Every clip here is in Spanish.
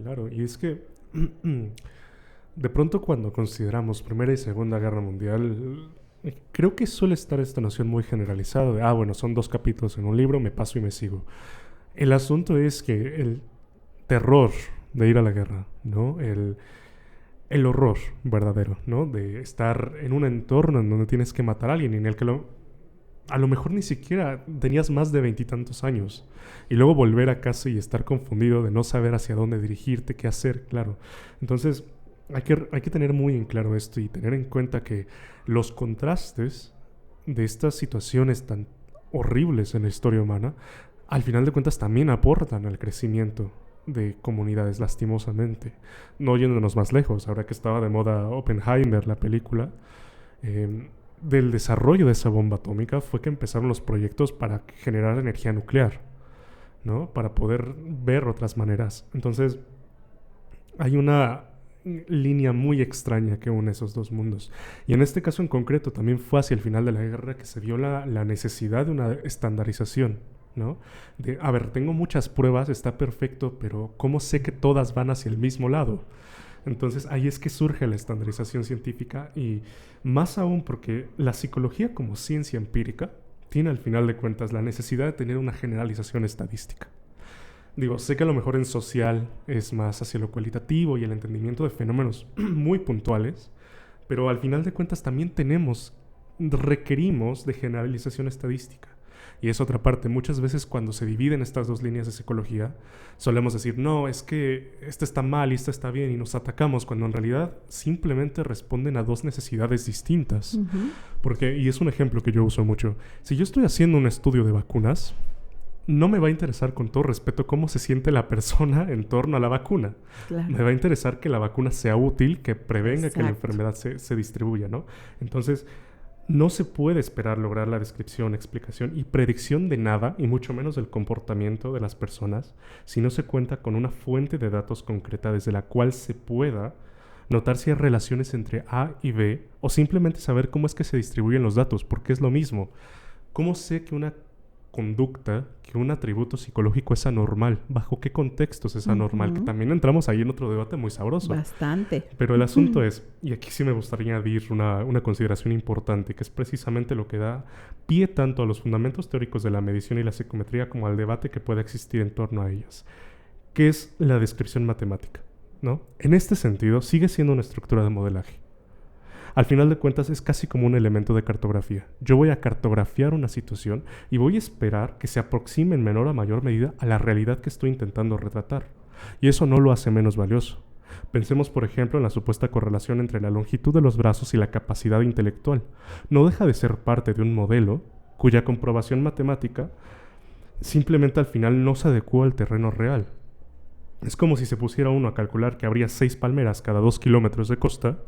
claro. Y es que de pronto cuando consideramos Primera y Segunda Guerra Mundial, creo que suele estar esta noción muy generalizada de, bueno, son 2 capítulos en un libro, me paso y me sigo. El asunto es que el terror de ir a la guerra, ¿no? El horror verdadero, ¿no? De estar en un entorno en donde tienes que matar a alguien y en el que a lo mejor ni siquiera tenías más de 20 y tantos años. Y luego volver a casa y estar confundido de no saber hacia dónde dirigirte, qué hacer, claro. Entonces, hay que tener muy en claro esto y tener en cuenta que los contrastes de estas situaciones tan horribles en la historia humana, al final de cuentas también aportan al crecimiento de comunidades, lastimosamente. No yéndonos más lejos, ahora que estaba de moda Oppenheimer, la película, del desarrollo de esa bomba atómica fue que empezaron los proyectos para generar energía nuclear, ¿no? Para poder ver otras maneras. Entonces, hay una línea muy extraña que une esos dos mundos. Y en este caso en concreto también fue hacia el final de la guerra que se vio la necesidad de una estandarización, ¿no? De, a ver, tengo muchas pruebas, está perfecto, pero ¿cómo sé que todas van hacia el mismo lado? Entonces ahí es que surge la estandarización científica y más aún porque la psicología como ciencia empírica tiene al final de cuentas la necesidad de tener una generalización estadística. Digo, sé que a lo mejor en social es más hacia lo cualitativo y el entendimiento de fenómenos muy puntuales, pero al final de cuentas también requerimos de generalización estadística. Y es otra parte, muchas veces cuando se dividen estas dos líneas de psicología, solemos decir, no, es que esta está mal y esta está bien, y nos atacamos, cuando en realidad simplemente responden a dos necesidades distintas. Uh-huh. Y es un ejemplo que yo uso mucho, si yo estoy haciendo un estudio de vacunas, no me va a interesar, con todo respeto, cómo se siente la persona en torno a la vacuna. Claro. Me va a interesar que la vacuna sea útil, que prevenga que la enfermedad se distribuya, ¿no? Entonces, no se puede esperar lograr la descripción, explicación y predicción de nada, y mucho menos del comportamiento de las personas, si no se cuenta con una fuente de datos concreta desde la cual se pueda notar si hay relaciones entre A y B, o simplemente saber cómo es que se distribuyen los datos, porque es lo mismo. ¿Cómo sé que una conducta, que un atributo psicológico es anormal? ¿Bajo qué contextos es anormal? Que también entramos ahí en otro debate muy sabroso. Bastante. Pero el asunto es, y aquí sí me gustaría añadir una consideración importante, que es precisamente lo que da pie tanto a los fundamentos teóricos de la medición y la psicometría como al debate que pueda existir en torno a ellas, que es la descripción matemática, ¿no? En este sentido, sigue siendo una estructura de modelaje. Al final de cuentas es casi como un elemento de cartografía. Yo voy a cartografiar una situación y voy a esperar que se aproxime en menor o mayor medida a la realidad que estoy intentando retratar. Y eso no lo hace menos valioso. Pensemos, por ejemplo, en la supuesta correlación entre la longitud de los brazos y la capacidad intelectual. No deja de ser parte de un modelo cuya comprobación matemática simplemente al final no se adecua al terreno real. Es como si se pusiera uno a calcular que habría 6 palmeras cada 2 kilómetros de costa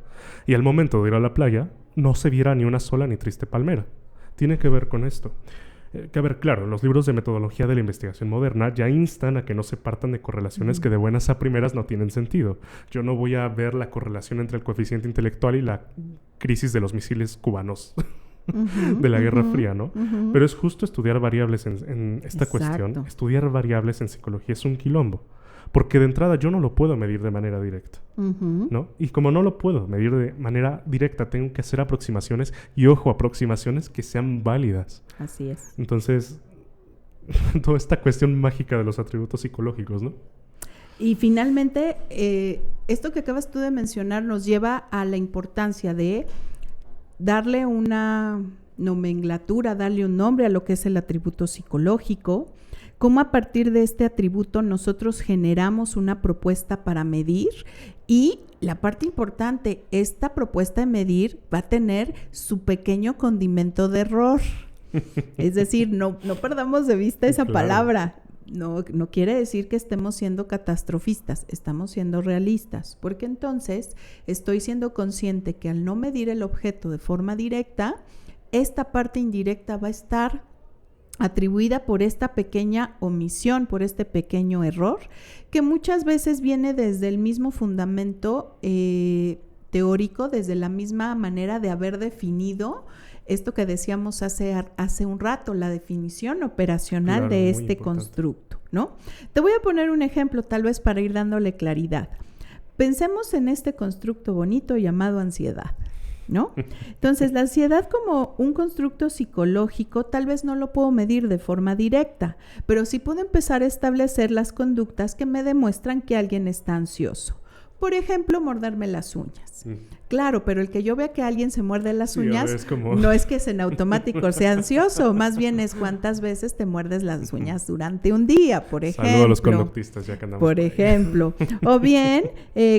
y al momento de ir a la playa no se viera ni una sola ni triste palmera. Tiene que ver con esto. Que a ver, claro, los libros de metodología de la investigación moderna ya instan a que no se partan de correlaciones que de buenas a primeras no tienen sentido. Yo no voy a ver la correlación entre el coeficiente intelectual y la crisis de los misiles cubanos de la Guerra Fría, ¿no? Pero es justo estudiar variables en esta cuestión. Estudiar variables en psicología es un quilombo. Porque de entrada yo no lo puedo medir de manera directa, ¿no? Y como no lo puedo medir de manera directa, tengo que hacer aproximaciones, y ojo, aproximaciones que sean válidas. Así es. Entonces, toda esta cuestión mágica de los atributos psicológicos, ¿no? Y finalmente, esto que acabas tú de mencionar nos lleva a la importancia de darle una nomenclatura, darle un nombre a lo que es el atributo psicológico, cómo a partir de este atributo nosotros generamos una propuesta para medir, y la parte importante, esta propuesta de medir va a tener su pequeño condimento de error. Es decir, no perdamos de vista esa palabra. No quiere decir que estemos siendo catastrofistas, estamos siendo realistas, porque entonces estoy siendo consciente que al no medir el objeto de forma directa, esta parte indirecta va a estar atribuida por esta pequeña omisión, por este pequeño error, que muchas veces viene desde el mismo fundamento teórico, desde la misma manera de haber definido esto que decíamos hace un rato, la definición operacional de este constructo. ¿no? Te voy a poner un ejemplo tal vez para ir dándole claridad. Pensemos en este constructo bonito llamado ansiedad, ¿no? Entonces, la ansiedad como un constructo psicológico tal vez no lo puedo medir de forma directa, pero sí puedo empezar a establecer las conductas que me demuestran que alguien está ansioso. Por ejemplo, morderme las uñas. Claro, pero el que yo vea que alguien se muerde las uñas no es que es en automático sea ansioso, más bien es cuántas veces te muerdes las uñas durante un día, por ejemplo. Saludos a los conductistas, ya que andamos por ejemplo. O bien,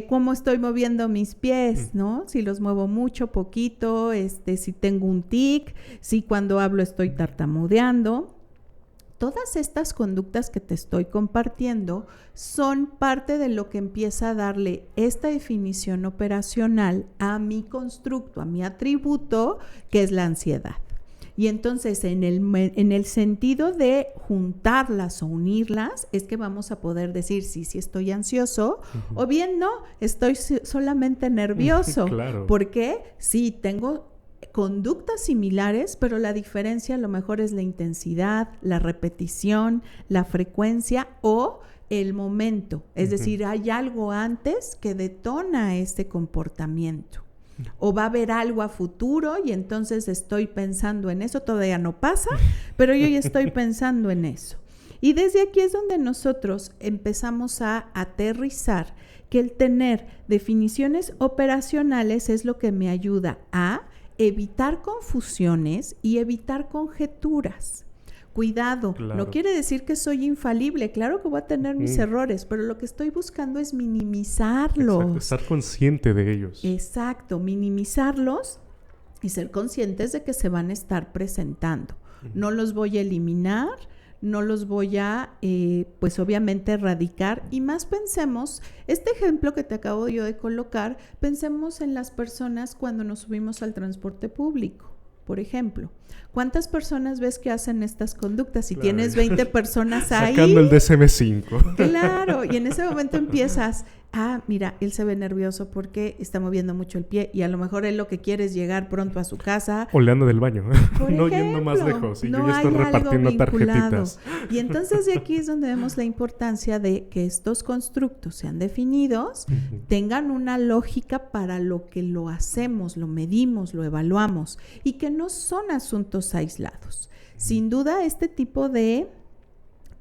cómo estoy moviendo mis pies, ¿no? Si los muevo mucho, poquito, si tengo un tic, si cuando hablo estoy tartamudeando. Todas estas conductas que te estoy compartiendo son parte de lo que empieza a darle esta definición operacional a mi constructo, a mi atributo, que es la ansiedad. Y entonces en el sentido de juntarlas o unirlas es que vamos a poder decir sí estoy ansioso, o bien no, estoy solamente nervioso. Claro. Porque sí, tengo conductas similares, pero la diferencia a lo mejor es la intensidad, la repetición, la frecuencia o el momento. Es decir, hay algo antes que detona este comportamiento. O va a haber algo a futuro y entonces estoy pensando en eso. Todavía no pasa, pero yo ya estoy pensando en eso. Y desde aquí es donde nosotros empezamos a aterrizar que el tener definiciones operacionales es lo que me ayuda a evitar confusiones y evitar conjeturas. Cuidado, claro. No quiere decir que soy infalible, claro que voy a tener mis errores, pero lo que estoy buscando es minimizarlos. Exacto, estar consciente de ellos. Exacto, minimizarlos y ser conscientes de que se van a estar presentando. No los voy a eliminar, no los voy a, pues obviamente erradicar, y más pensemos, este ejemplo que te acabo yo de colocar, pensemos en las personas cuando nos subimos al transporte público, por ejemplo. ¿Cuántas personas ves que hacen estas conductas? Si tienes 20 personas ahí. Sacando el DSM-5. Claro, y en ese momento empiezas, mira, él se ve nervioso porque está moviendo mucho el pie y a lo mejor él lo que quiere es llegar pronto a su casa. O le ando del baño, no ejemplo, yendo más lejos. Y no yo ya estoy repartiendo tarjetitas. Y entonces de aquí es donde vemos la importancia de que estos constructos sean definidos, tengan una lógica para lo que lo hacemos, lo medimos, lo evaluamos y que no son asuntos aislados. Sin duda, este tipo de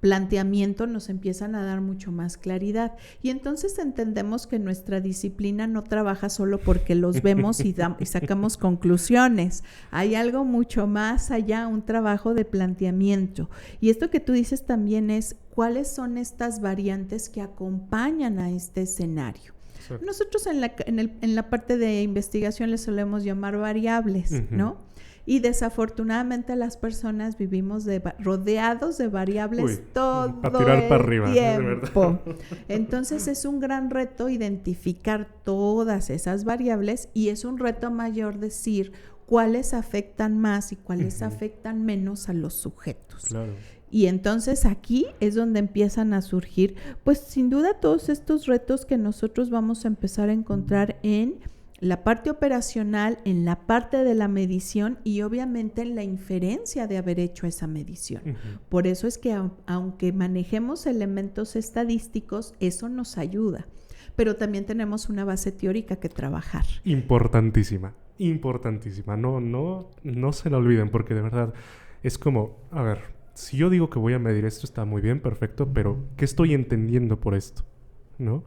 planteamiento nos empiezan a dar mucho más claridad y entonces entendemos que nuestra disciplina no trabaja solo porque los vemos y sacamos conclusiones. Hay algo mucho más allá, un trabajo de planteamiento. Y esto que tú dices también es cuáles son estas variantes que acompañan a este escenario. Exacto. Nosotros en la parte de investigación les solemos llamar variables, ¿no? Y desafortunadamente las personas vivimos rodeados de variables todo para tirar el para arriba, tiempo. Entonces es un gran reto identificar todas esas variables y es un reto mayor decir cuáles afectan más y cuáles afectan menos a los sujetos. Claro. Y entonces aquí es donde empiezan a surgir, pues sin duda todos estos retos que nosotros vamos a empezar a encontrar en la parte operacional, en la parte de la medición y obviamente en la inferencia de haber hecho esa medición. Por eso es que aunque manejemos elementos estadísticos, eso nos ayuda, pero también tenemos una base teórica que trabajar. Importantísima. No se la olviden porque de verdad es como, a ver, si yo digo que voy a medir esto está muy bien, perfecto, pero ¿qué estoy entendiendo por esto? ¿No?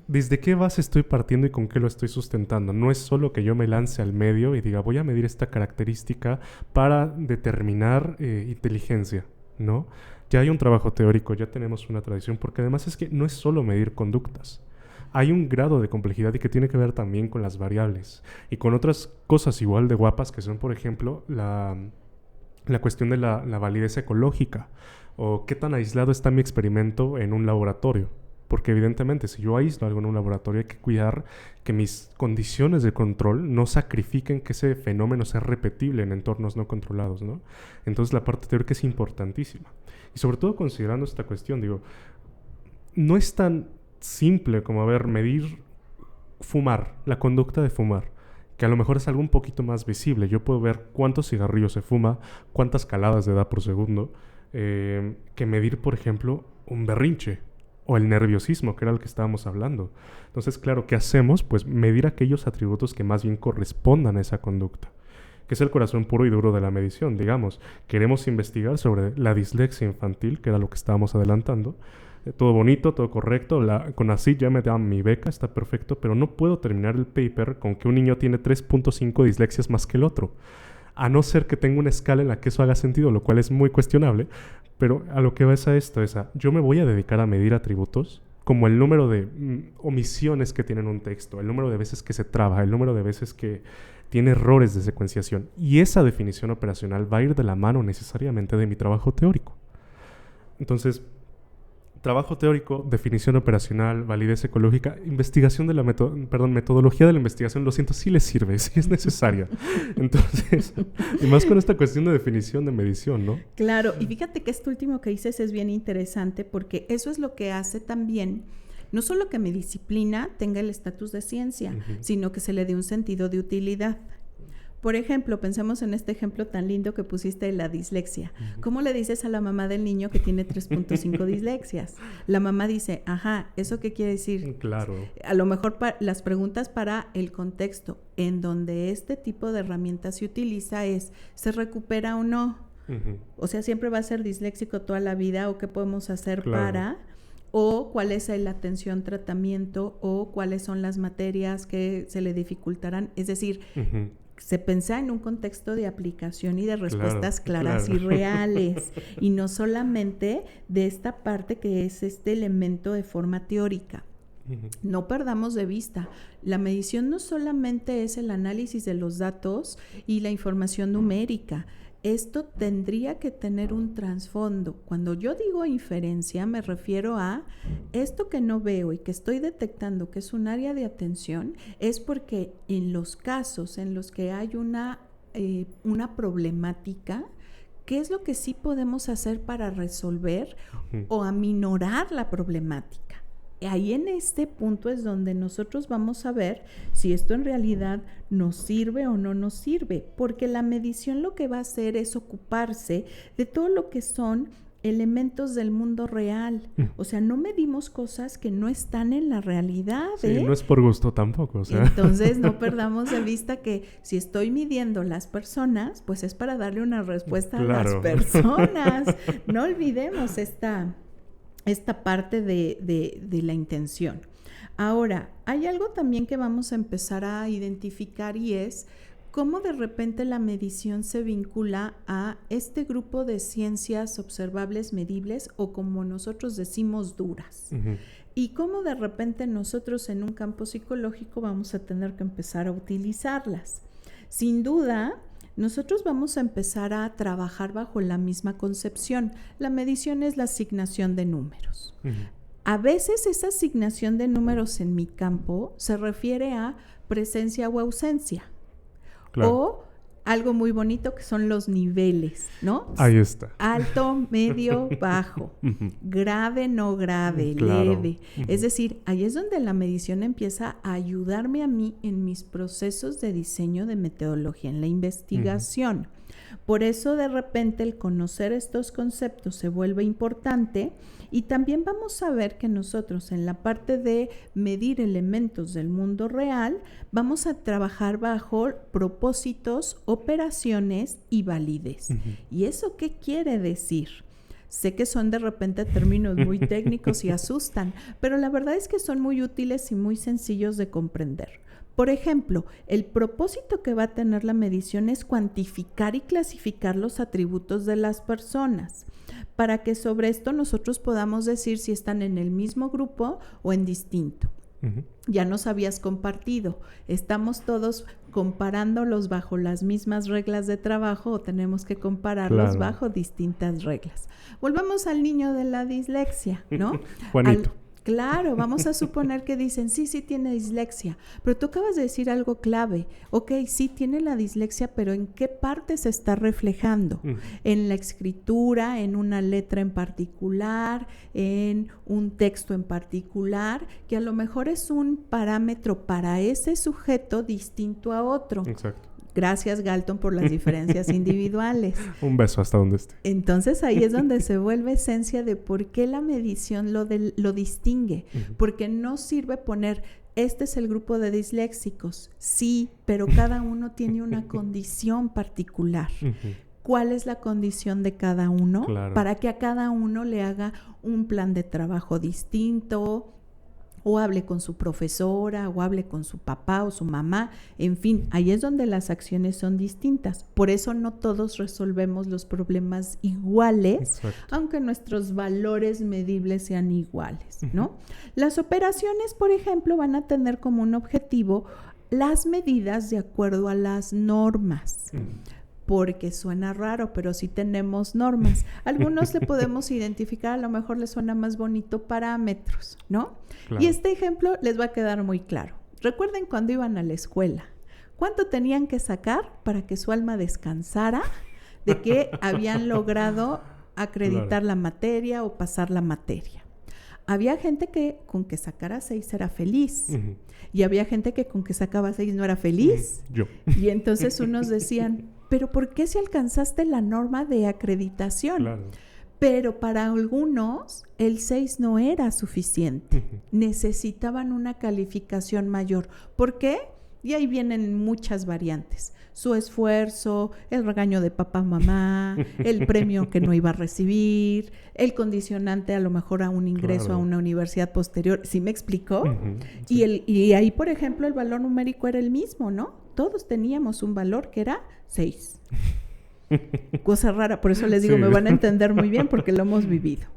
¿Desde qué base estoy partiendo y con qué lo estoy sustentando? No es solo que yo me lance al medio y diga voy a medir esta característica para determinar inteligencia, ¿no? Ya hay un trabajo teórico, ya tenemos una tradición, porque además es que no es solo medir conductas. Hay un grado de complejidad y que tiene que ver también con las variables y con otras cosas igual de guapas que son, por ejemplo, la cuestión de la validez ecológica o qué tan aislado está mi experimento en un laboratorio. Porque evidentemente si yo aíslo algo en un laboratorio hay que cuidar que mis condiciones de control no sacrifiquen que ese fenómeno sea repetible en entornos no controlados, ¿no? Entonces la parte teórica es importantísima. Y sobre todo considerando esta cuestión, digo, no es tan simple como, medir fumar, la conducta de fumar, que a lo mejor es algo un poquito más visible. Yo puedo ver cuántos cigarrillos se fuma, cuántas caladas de da por segundo, que medir, por ejemplo, un berrinche o el nerviosismo, que era el que estábamos hablando. Entonces, claro, ¿qué hacemos? Pues medir aquellos atributos que más bien correspondan a esa conducta, que es el corazón puro y duro de la medición, digamos. Queremos investigar sobre la dislexia infantil, que era lo que estábamos adelantando. Todo bonito, todo correcto, con así ya me dan mi beca, está perfecto, pero no puedo terminar el paper con que un niño tiene 3.5 dislexias más que el otro. A no ser que tenga una escala en la que eso haga sentido, lo cual es muy cuestionable, pero a lo que va es a esto, yo me voy a dedicar a medir atributos como el número de omisiones que tiene un texto, el número de veces que se traba, el número de veces que tiene errores de secuenciación. Y esa definición operacional va a ir de la mano necesariamente de mi trabajo teórico. Entonces, trabajo teórico, definición operacional, validez ecológica, investigación de la metodología de la investigación, lo siento, sí les sirve, sí es necesaria. Entonces, y más con esta cuestión de definición de medición, ¿no? Claro, y fíjate que esto último que dices es bien interesante porque eso es lo que hace también, no solo que mi disciplina tenga el estatus de ciencia, sino que se le dé un sentido de utilidad. Por ejemplo, pensemos en este ejemplo tan lindo que pusiste de la dislexia. ¿Cómo le dices a la mamá del niño que tiene 3.5 dislexias? La mamá dice, ajá, ¿eso qué quiere decir? Claro. A lo mejor las preguntas para el contexto en donde este tipo de herramientas se utiliza es, ¿se recupera o no? O sea, ¿siempre va a ser disléxico toda la vida o qué podemos hacer para...? O cuál es la atención, tratamiento o cuáles son las materias que se le dificultarán. Es decir... se pensa en un contexto de aplicación y de respuestas claras y reales, y no solamente de esta parte que es este elemento de forma teórica. No perdamos de vista, la medición no solamente es el análisis de los datos y la información numérica. Esto tendría que tener un trasfondo. Cuando yo digo inferencia, me refiero a esto que no veo y que estoy detectando que es un área de atención, es porque en los casos en los que hay una problemática, ¿qué es lo que sí podemos hacer para resolver o aminorar la problemática? Ahí en este punto es donde nosotros vamos a ver si esto en realidad nos sirve o no nos sirve, porque la medición lo que va a hacer es ocuparse de todo lo que son elementos del mundo real. O sea, no medimos cosas que no están en la realidad. Sí, no es por gusto tampoco. O sea. Entonces, no perdamos de vista que si estoy midiendo las personas, pues es para darle una respuesta a las personas. No olvidemos esta parte de la intención. Ahora, hay algo también que vamos a empezar a identificar y es cómo de repente la medición se vincula a este grupo de ciencias observables, medibles o como nosotros decimos duras. Y cómo de repente nosotros en un campo psicológico vamos a tener que empezar a utilizarlas. Sin duda, nosotros vamos a empezar a trabajar bajo la misma concepción. La medición es la asignación de números. A veces esa asignación de números en mi campo se refiere a presencia o ausencia. Claro. O algo muy bonito que son los niveles, ¿no? Ahí está. Alto, medio, bajo. Grave, no grave, leve. Es decir, ahí es donde la medición empieza a ayudarme a mí en mis procesos de diseño de metodología, en la investigación. Por eso de repente el conocer estos conceptos se vuelve importante y también vamos a ver que nosotros en la parte de medir elementos del mundo real vamos a trabajar bajo propósitos, operaciones y validez. ¿Y eso qué quiere decir? Sé que son de repente términos muy técnicos y asustan, pero la verdad es que son muy útiles y muy sencillos de comprender. Por ejemplo, el propósito que va a tener la medición es cuantificar y clasificar los atributos de las personas, para que sobre esto nosotros podamos decir si están en el mismo grupo o en distinto. Ya nos habías compartido, ¿estamos todos comparándolos bajo las mismas reglas de trabajo o tenemos que compararlos bajo distintas reglas? Volvamos al niño de la dislexia, ¿no? Juanito. Claro, vamos a suponer que dicen, sí tiene dislexia, pero tú acabas de decir algo clave. Ok, sí tiene la dislexia, pero ¿en qué parte se está reflejando? ¿En la escritura, en una letra en particular, en un texto en particular, que a lo mejor es un parámetro para ese sujeto distinto a otro? Exacto. Gracias, Galton, por las diferencias individuales. Un beso hasta donde esté. Entonces ahí es donde se vuelve esencia de por qué la medición lo distingue. Porque no sirve poner, este es el grupo de disléxicos. Sí, pero cada uno tiene una condición particular. ¿Cuál es la condición de cada uno? Claro. Para que a cada uno le haga un plan de trabajo distinto, o hable con su profesora, o hable con su papá o su mamá, en fin, ahí es donde las acciones son distintas. Por eso no todos resolvemos los problemas iguales, Exacto. aunque nuestros valores medibles sean iguales, ¿no? Las operaciones, por ejemplo, van a tener como un objetivo las medidas de acuerdo a las normas. Porque suena raro, pero sí tenemos normas. Algunos le podemos identificar, a lo mejor les suena más bonito parámetros, ¿no? Claro. Y este ejemplo les va a quedar muy claro. Recuerden cuando iban a la escuela, ¿cuánto tenían que sacar para que su alma descansara de que habían logrado acreditar la materia o pasar la materia? Había gente que con que sacara 6 era feliz. Y había gente que con que sacaba 6 no era feliz. Yo. Y entonces unos decían, ¿pero por qué si alcanzaste la norma de acreditación? Claro. Pero para algunos el 6 no era suficiente. Necesitaban una calificación mayor. ¿Por qué? Y ahí vienen muchas variantes. Su esfuerzo, el regaño de papá, mamá, el premio que no iba a recibir, el condicionante a lo mejor a un ingreso a una universidad posterior. ¿Sí me explicó? Sí. Y ahí, por ejemplo, el valor numérico era el mismo, ¿no? Todos teníamos un valor que era 6. Cosa rara, por eso les digo, Sí. me van a entender muy bien porque lo hemos vivido.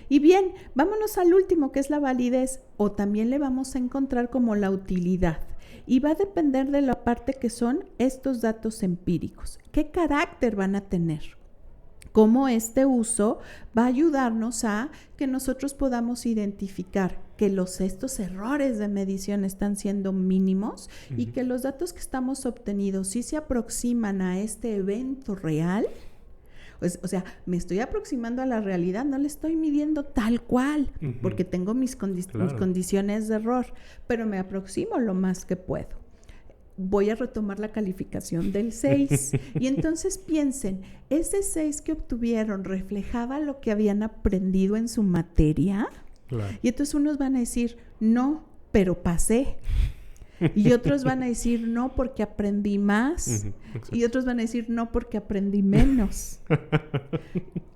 Y bien, vámonos al último, que es la validez, o también le vamos a encontrar como la utilidad. Y va a depender de la parte que son estos datos empíricos. ¿Qué carácter van a tener? Cómo este uso va a ayudarnos a que nosotros podamos identificar que estos errores de medición están siendo mínimos y que los datos que estamos obteniendo sí se aproximan a este evento real. O sea, me estoy aproximando a la realidad, no le estoy midiendo tal cual, porque tengo mis condiciones de error, pero me aproximo lo más que puedo. Voy a retomar la calificación del 6 y entonces piensen, ¿ese 6 que obtuvieron reflejaba lo que habían aprendido en su materia? Claro. Y entonces unos van a decir, no, pero pasé. Y otros van a decir, no, porque aprendí más. Y otros van a decir, no, porque aprendí menos.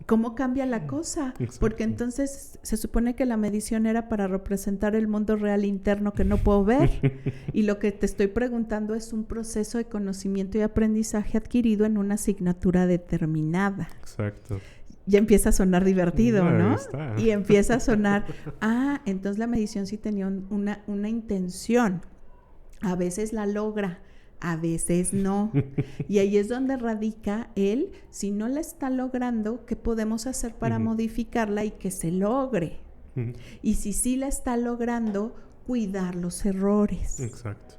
¿Cómo cambia la cosa? Exacto. Porque entonces se supone que la medición era para representar el mundo real interno que no puedo ver. Y lo que te estoy preguntando es un proceso de conocimiento y aprendizaje adquirido en una asignatura determinada. Exacto. Ya empieza a sonar divertido, Ahí ¿no? está. Y empieza a sonar, entonces la medición sí tenía una intención. A veces la logra, a veces no. Y ahí es donde radica si no la está logrando, ¿qué podemos hacer para modificarla y que se logre? Y si sí la está logrando, cuidar los errores. Exacto.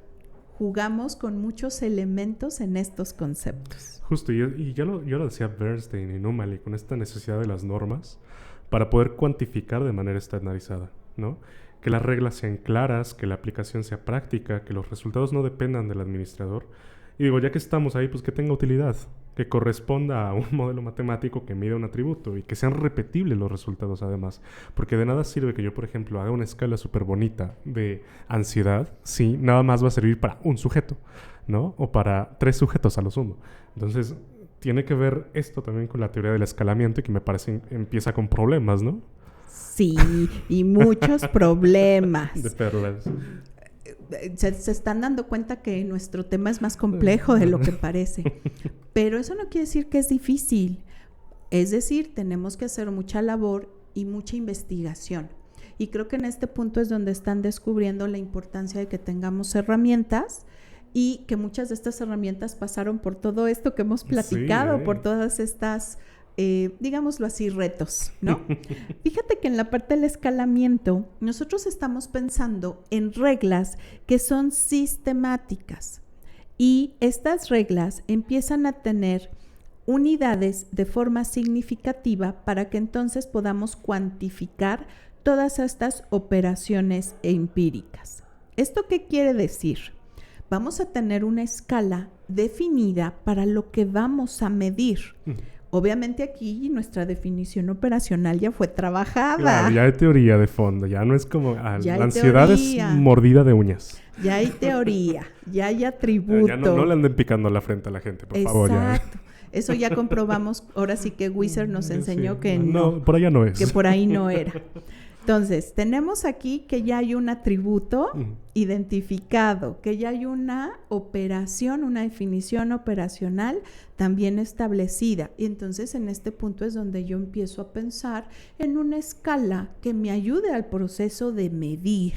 Jugamos con muchos elementos en estos conceptos. Justo, y ya lo decía Bernstein y Numali, con esta necesidad de las normas para poder cuantificar de manera estandarizada, ¿no? Que las reglas sean claras, que la aplicación sea práctica, que los resultados no dependan del administrador. Y digo, ya que estamos ahí, pues que tenga utilidad, que corresponda a un modelo matemático que mida un atributo y que sean repetibles los resultados además. Porque de nada sirve que yo, por ejemplo, haga una escala súper bonita de ansiedad si nada más va a servir para un sujeto, ¿no? O para 3 sujetos a lo sumo. Entonces, tiene que ver esto también con la teoría del escalamiento y que me parece empieza con problemas, ¿no? Sí, y muchos problemas. De perlas. Se están dando cuenta que nuestro tema es más complejo de lo que parece. Pero eso no quiere decir que es difícil. Es decir, tenemos que hacer mucha labor y mucha investigación. Y creo que en este punto es donde están descubriendo la importancia de que tengamos herramientas y que muchas de estas herramientas pasaron por todo esto que hemos platicado, por todas estas... digámoslo así, retos, ¿no? Fíjate que en la parte del escalamiento nosotros estamos pensando en reglas que son sistemáticas y estas reglas empiezan a tener unidades de forma significativa para que entonces podamos cuantificar todas estas operaciones empíricas. ¿Esto qué quiere decir? Vamos a tener una escala definida para lo que vamos a medir. Obviamente aquí nuestra definición operacional ya fue trabajada. Claro, ya hay teoría de fondo, ya no es como... la ansiedad teoría. Es mordida de uñas. Ya hay teoría, ya hay atributo. Ya no le anden picando la frente a la gente, por favor. Exacto. Eso ya comprobamos, ahora sí que Wizard nos enseñó que no, por allá no es. Que por ahí no era. Entonces, tenemos aquí que ya hay un atributo identificado, que ya hay una operación, una definición operacional también establecida. Y entonces en este punto es donde yo empiezo a pensar en una escala que me ayude al proceso de medir.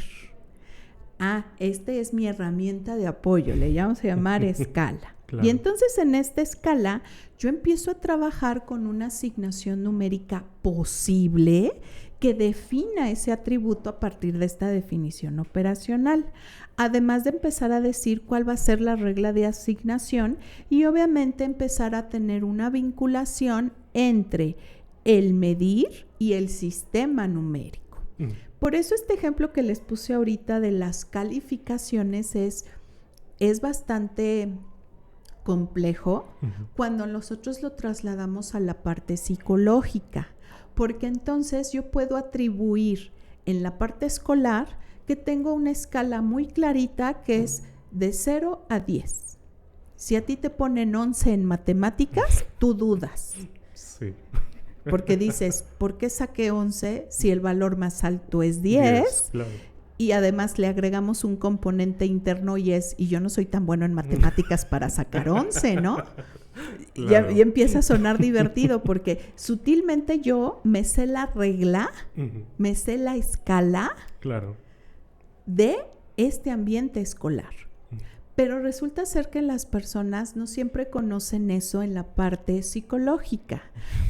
Esta es mi herramienta de apoyo, le vamos a llamar escala. Claro. Y entonces en esta escala yo empiezo a trabajar con una asignación numérica posible que defina ese atributo a partir de esta definición operacional, además de empezar a decir cuál va a ser la regla de asignación y obviamente empezar a tener una vinculación entre el medir y el sistema numérico. Por eso este ejemplo que les puse ahorita de las calificaciones es bastante complejo cuando nosotros lo trasladamos a la parte psicológica, porque entonces yo puedo atribuir en la parte escolar que tengo una escala muy clarita que es de 0 a 10. Si a ti te ponen 11 en matemáticas, tú dudas. Sí. Porque dices, ¿por qué saqué 11 si el valor más alto es 10? Claro. Y además le agregamos un componente interno y yo no soy tan bueno en matemáticas para sacar 11, ¿no? Claro. Ya empieza a sonar divertido porque sutilmente yo me sé la regla, me sé la escala de este ambiente escolar. Pero resulta ser que las personas no siempre conocen eso en la parte psicológica.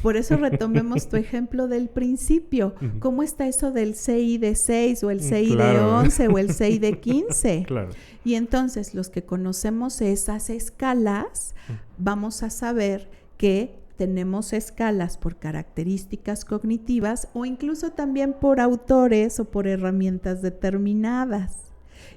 Por eso retomemos tu ejemplo del principio. ¿Cómo está eso del CI de 6 o el CI de 11 o el CI de 15? Claro. Y entonces los que conocemos esas escalas, vamos a saber que tenemos escalas por características cognitivas o incluso también por autores o por herramientas determinadas.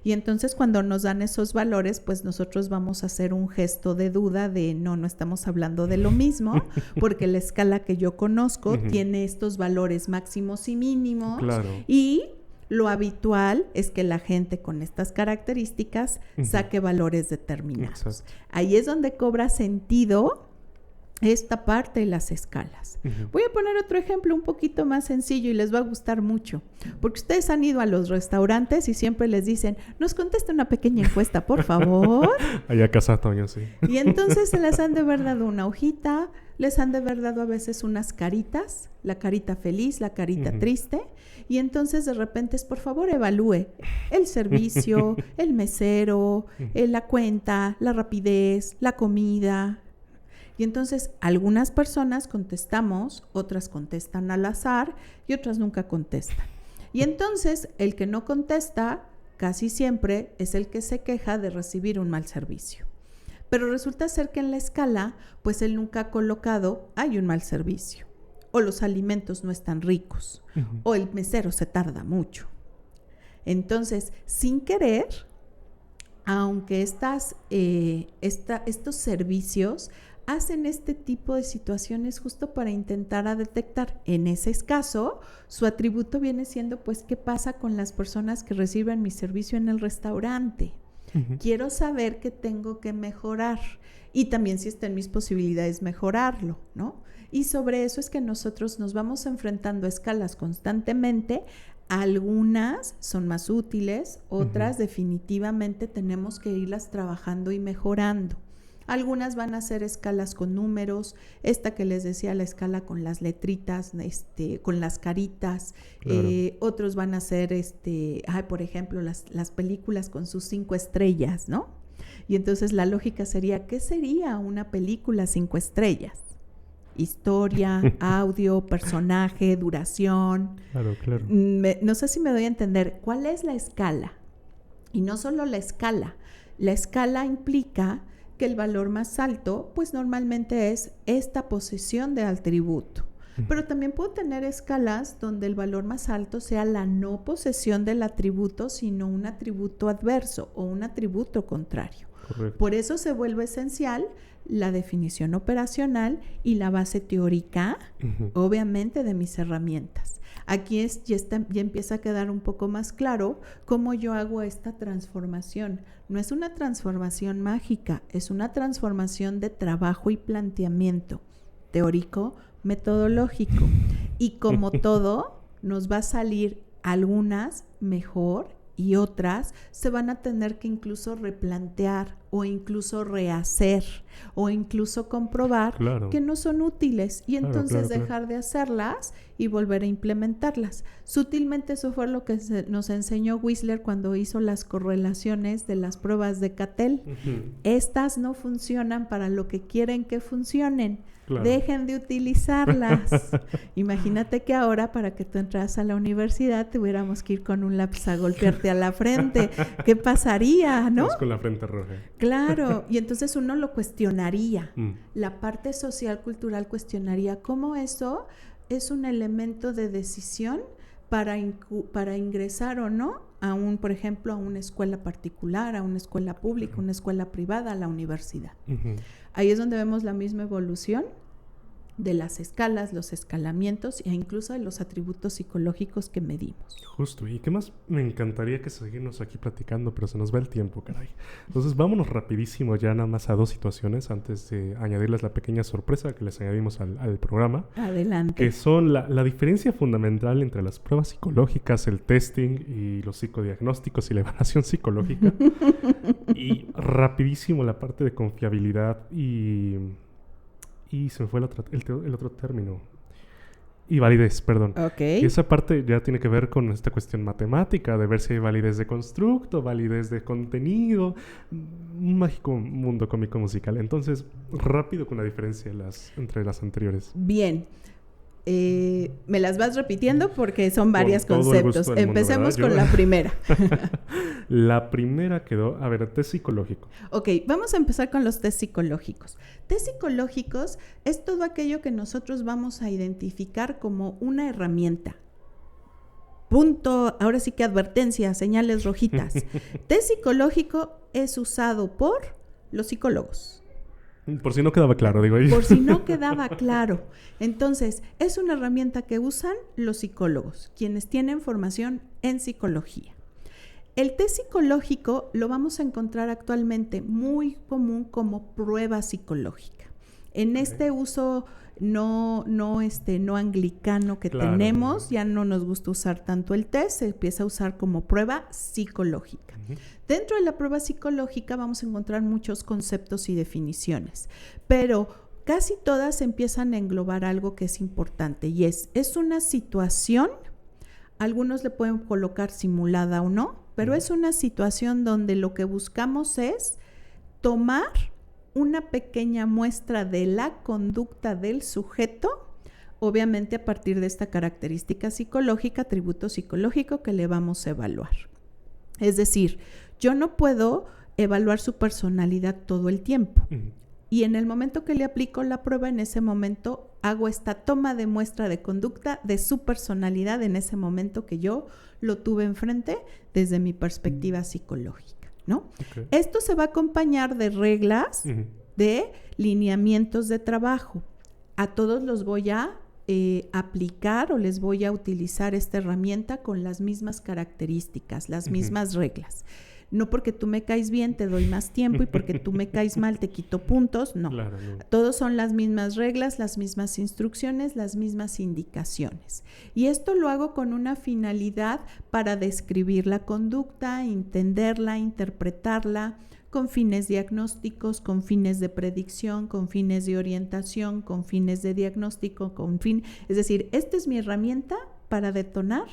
Y entonces cuando nos dan esos valores, pues nosotros vamos a hacer un gesto de duda de no estamos hablando de lo mismo, porque la escala que yo conozco tiene estos valores máximos y mínimos. Claro. Y lo habitual es que la gente con estas características saque valores determinados. Exacto. Ahí es donde cobra sentido esta parte de las escalas. Voy a poner otro ejemplo un poquito más sencillo y les va a gustar mucho, porque ustedes han ido a los restaurantes y siempre les dicen, nos contesta una pequeña encuesta, por favor. Allá casa Toño, sí. Y entonces se les han de haber dado una hojita, les han de haber dado a veces unas caritas, la carita feliz, la carita triste, y entonces de repente es, por favor, evalúe el servicio, el mesero, la cuenta, la rapidez, la comida. Y entonces algunas personas contestamos, otras contestan al azar y otras nunca contestan. Y entonces el que no contesta casi siempre es el que se queja de recibir un mal servicio. Pero resulta ser que en la escala, pues él nunca ha colocado, hay un mal servicio, o los alimentos no están ricos, o el mesero se tarda mucho. Entonces, sin querer, aunque estos servicios hacen este tipo de situaciones justo para intentar detectar. En ese caso, su atributo viene siendo, pues, ¿qué pasa con las personas que reciben mi servicio en el restaurante? Quiero saber qué tengo que mejorar y también si está en mis posibilidades mejorarlo, ¿no? Y sobre eso es que nosotros nos vamos enfrentando a escalas constantemente. Algunas son más útiles, otras definitivamente tenemos que irlas trabajando y mejorando. Algunas van a ser escalas con números, esta que les decía, la escala con las letritas, con las caritas. Claro. Otros van a ser, por ejemplo, las películas con sus 5 estrellas, ¿no? Y entonces la lógica sería, ¿qué sería una película 5 estrellas? Historia, audio, personaje, duración. Claro, claro. No sé si me doy a entender. ¿Cuál es la escala? Y no solo la escala implica que el valor más alto, pues normalmente es esta posesión de atributo. Pero también puedo tener escalas donde el valor más alto sea la no posesión del atributo, sino un atributo adverso o un atributo contrario. Correcto. Por eso se vuelve esencial la definición operacional y la base teórica, obviamente, de mis herramientas. Aquí ya empieza a quedar un poco más claro cómo yo hago esta transformación. No es una transformación mágica, es una transformación de trabajo y planteamiento teórico, metodológico. Y como todo, nos va a salir algunas mejor y otras se van a tener que incluso replantear o incluso rehacer o incluso comprobar que no son útiles y entonces dejar de hacerlas y volver a implementarlas. Sutilmente eso fue lo que nos enseñó Wissler cuando hizo las correlaciones de las pruebas de Cattell. Estas no funcionan para lo que quieren que funcionen. Dejen de utilizarlas. Imagínate que ahora para que tú entras a la universidad tuviéramos que ir con un lápiz a golpearte a la frente. ¿Qué pasaría, no? Con la frente roja. Claro, y entonces uno lo cuestionaría. La parte social, cultural cuestionaría cómo eso es un elemento de decisión para ingresar o no a por ejemplo, a una escuela particular, a una escuela pública, una escuela privada, a la universidad. Ahí es donde vemos la misma evolución de las escalas, los escalamientos e incluso de los atributos psicológicos que medimos. Justo, y qué más me encantaría que seguirnos aquí platicando, pero se nos va el tiempo, caray. Entonces vámonos rapidísimo ya nada más a 2 situaciones antes de añadirles la pequeña sorpresa que les añadimos al programa. Adelante. Que son la diferencia fundamental entre las pruebas psicológicas, el testing y los psicodiagnósticos y la evaluación psicológica. Y rapidísimo la parte de confiabilidad y se me fue el otro término. Y validez, perdón. Okay. Y esa parte ya tiene que ver con esta cuestión matemática, de ver si hay validez de constructo, validez de contenido, un mágico mundo cómico musical. Entonces, rápido con la diferencia entre las anteriores. Bien. Me las vas repitiendo porque son varios conceptos. Empecemos con la primera. La primera quedó, a ver, test psicológico. Ok, vamos a empezar con los test psicológicos. Test psicológicos es todo aquello que nosotros vamos a identificar como una herramienta. Punto, ahora sí que advertencia, señales rojitas. Test psicológico es usado por los psicólogos. Por si no quedaba claro, digo. Por si no quedaba claro. Entonces, es una herramienta que usan los psicólogos, quienes tienen formación en psicología. El test psicológico lo vamos a encontrar actualmente muy común como prueba psicológica. En este uso no anglicano que tenemos, ya no nos gusta usar tanto el test, se empieza a usar como prueba psicológica. Dentro de la prueba psicológica vamos a encontrar muchos conceptos y definiciones, pero casi todas empiezan a englobar algo que es importante y es una situación, algunos le pueden colocar simulada o no, pero es una situación donde lo que buscamos es tomar una pequeña muestra de la conducta del sujeto, obviamente a partir de esta característica psicológica, atributo psicológico que le vamos a evaluar. Es decir, yo no puedo evaluar su personalidad todo el tiempo. Y en el momento que le aplico la prueba, en ese momento hago esta toma de muestra de conducta de su personalidad en ese momento que yo lo tuve enfrente desde mi perspectiva psicológica, ¿no? Okay. Esto se va a acompañar de reglas, de lineamientos de trabajo. A todos los voy a aplicar o les voy a utilizar esta herramienta con las mismas características, las mismas reglas. No porque tú me caes bien te doy más tiempo y porque tú me caes mal te quito puntos, no. Claro, no. Todos son las mismas reglas, las mismas instrucciones, las mismas indicaciones. Y esto lo hago con una finalidad para describir la conducta, entenderla, interpretarla, con fines diagnósticos, con fines de predicción, con fines de orientación, con fines de diagnóstico, es decir, esta es mi herramienta para detonar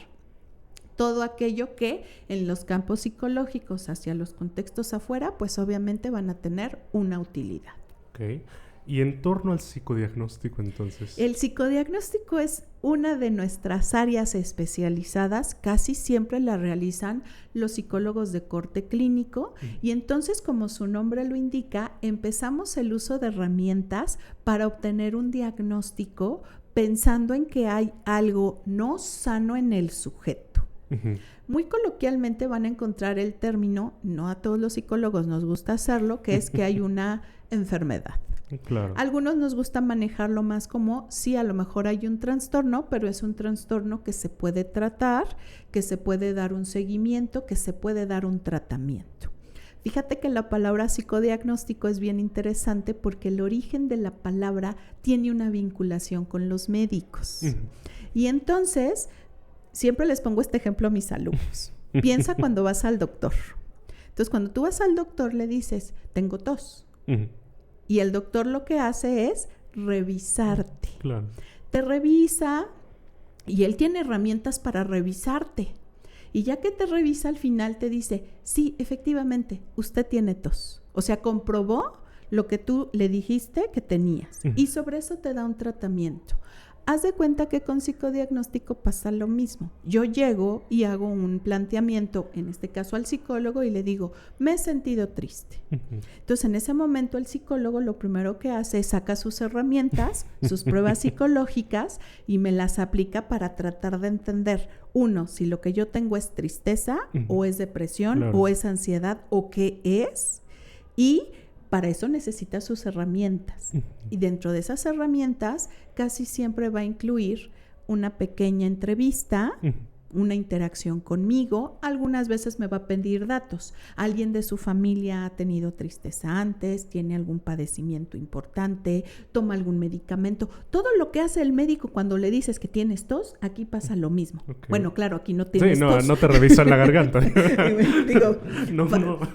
todo aquello que en los campos psicológicos hacia los contextos afuera, pues obviamente van a tener una utilidad. Ok. Y en torno al psicodiagnóstico, entonces. El psicodiagnóstico es una de nuestras áreas especializadas, casi siempre la realizan los psicólogos de corte clínico y entonces, como su nombre lo indica, empezamos el uso de herramientas para obtener un diagnóstico pensando en que hay algo no sano en el sujeto. Muy coloquialmente van a encontrar el término, no a todos los psicólogos nos gusta hacerlo, que es que hay una enfermedad. Claro. Algunos nos gusta manejarlo más como, sí, a lo mejor hay un trastorno, pero es un trastorno que se puede tratar, que se puede dar un seguimiento, que se puede dar un tratamiento. Fíjate que la palabra psicodiagnóstico es bien interesante porque el origen de la palabra tiene una vinculación con los médicos. Y entonces, siempre les pongo este ejemplo a mis alumnos. Piensa cuando vas al doctor. Entonces, cuando tú vas al doctor le dices, tengo tos. Y el doctor lo que hace es revisarte. Claro. Te revisa y él tiene herramientas para revisarte. Y ya que te revisa, al final te dice, sí, efectivamente, usted tiene tos. O sea, comprobó lo que tú le dijiste que tenías. Y sobre eso te da un tratamiento. Haz de cuenta que con psicodiagnóstico pasa lo mismo. Yo llego y hago un planteamiento, en este caso al psicólogo, y le digo, me he sentido triste. Entonces, en ese momento el psicólogo lo primero que hace es saca sus herramientas, sus pruebas psicológicas y me las aplica para tratar de entender, uno, si lo que yo tengo es tristeza o es depresión o es ansiedad o qué es, y para eso necesita sus herramientas. Y dentro de esas herramientas casi siempre va a incluir una pequeña entrevista, una interacción conmigo. Algunas veces me va a pedir datos. Alguien de su familia ha tenido tristeza antes, tiene algún padecimiento importante, toma algún medicamento. Todo lo que hace el médico cuando le dices que tienes tos, aquí pasa lo mismo. Okay. Bueno, claro, aquí no tienes tos. No te revisan la garganta. Digo,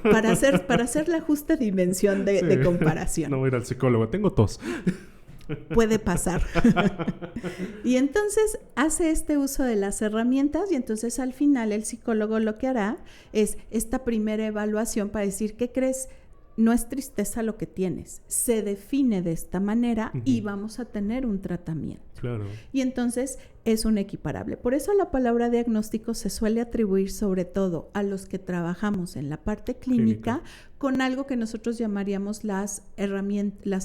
para hacer la justa dimensión de comparación. No voy a ir al psicólogo, tengo tos. Puede pasar. Y entonces hace este uso de las herramientas y entonces al final el psicólogo lo que hará es esta primera evaluación para decir, ¿qué crees? No es tristeza lo que tienes, se define de esta manera y vamos a tener un tratamiento. Claro. Y entonces es un equiparable. Por eso la palabra diagnóstico se suele atribuir sobre todo a los que trabajamos en la parte clínica. Con algo que nosotros llamaríamos las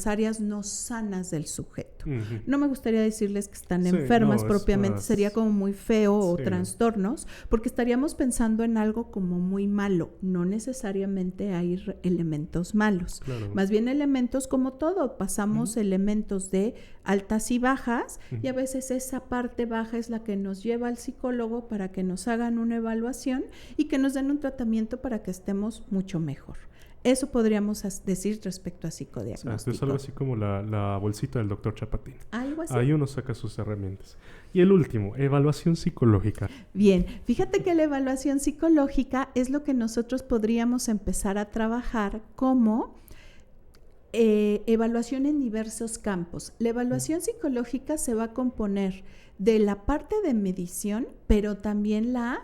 áreas no sanas del sujeto. No me gustaría decirles que están enfermas propiamente, sería como muy feo o trastornos, porque estaríamos pensando en algo como muy malo. No necesariamente hay elementos malos, más bien elementos como todo, pasamos elementos de altas y bajas y a veces esa parte baja es la que nos lleva al psicólogo para que nos hagan una evaluación y que nos den un tratamiento para que estemos mucho mejor. Eso podríamos decir respecto a psicodiagnóstico. Es algo así como la bolsita del doctor Chapatín. Algo así. Ahí uno saca sus herramientas. Y el último, evaluación psicológica. Bien, fíjate que la evaluación psicológica es lo que nosotros podríamos empezar a trabajar como evaluación en diversos campos. La evaluación psicológica se va a componer de la parte de medición, pero también la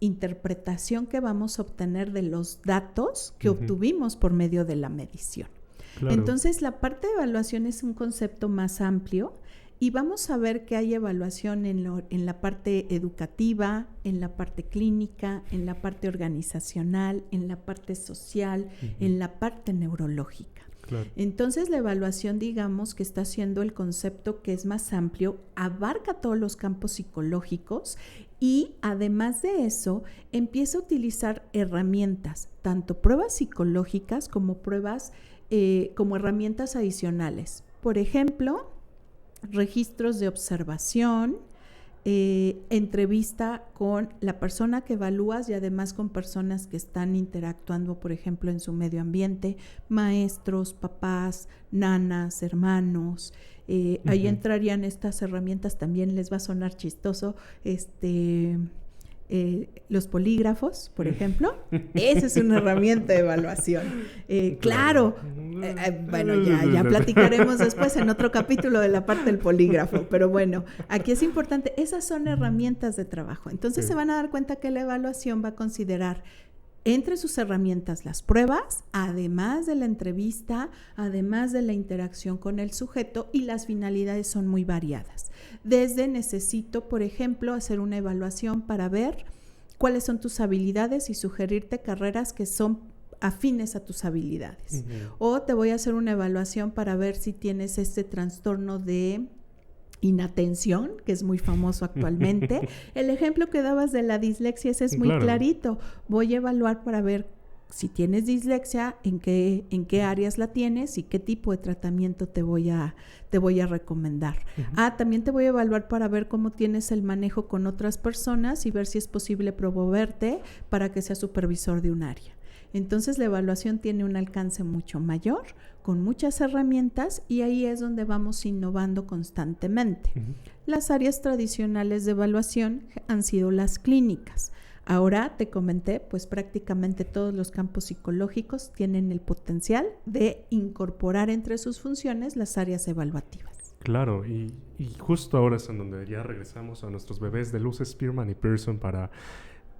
interpretación que vamos a obtener de los datos que obtuvimos por medio de la medición. Claro. Entonces, la parte de evaluación es un concepto más amplio y vamos a ver que hay evaluación en la parte educativa, en la parte clínica, en la parte organizacional, en la parte social, en la parte neurológica. Claro. Entonces, la evaluación, digamos, que está siendo el concepto que es más amplio, abarca todos los campos psicológicos y además de eso, empieza a utilizar herramientas, tanto pruebas psicológicas como pruebas, como herramientas adicionales. Por ejemplo, registros de observación, entrevista con la persona que evalúas y además con personas que están interactuando, por ejemplo, en su medio ambiente, maestros, papás, nanas, hermanos. Ahí entrarían estas herramientas, también les va a sonar chistoso, los polígrafos, por ejemplo. Esa es una herramienta de evaluación. Claro. Bueno, ya platicaremos después en otro capítulo de la parte del polígrafo, pero bueno, aquí es importante, esas son herramientas de trabajo. Entonces se van a dar cuenta que la evaluación va a considerar entre sus herramientas las pruebas, además de la entrevista, además de la interacción con el sujeto, y las finalidades son muy variadas. Desde necesito, por ejemplo, hacer una evaluación para ver cuáles son tus habilidades y sugerirte carreras que son afines a tus habilidades. O te voy a hacer una evaluación para ver si tienes este trastorno de inatención, que es muy famoso actualmente. El ejemplo que dabas de la dislexia, ese es muy clarito. Voy a evaluar para ver si tienes dislexia, en qué áreas la tienes y qué tipo de tratamiento te voy a recomendar. También te voy a evaluar para ver cómo tienes el manejo con otras personas y ver si es posible promoverte para que seas supervisor de un área. Entonces la evaluación tiene un alcance mucho mayor, con muchas herramientas, y ahí es donde vamos innovando constantemente. Las áreas tradicionales de evaluación han sido las clínicas. Ahora te comenté, pues prácticamente todos los campos psicológicos tienen el potencial de incorporar entre sus funciones las áreas evaluativas. Claro, y justo ahora es en donde ya regresamos a nuestros bebés de Luz Spearman y Pearson para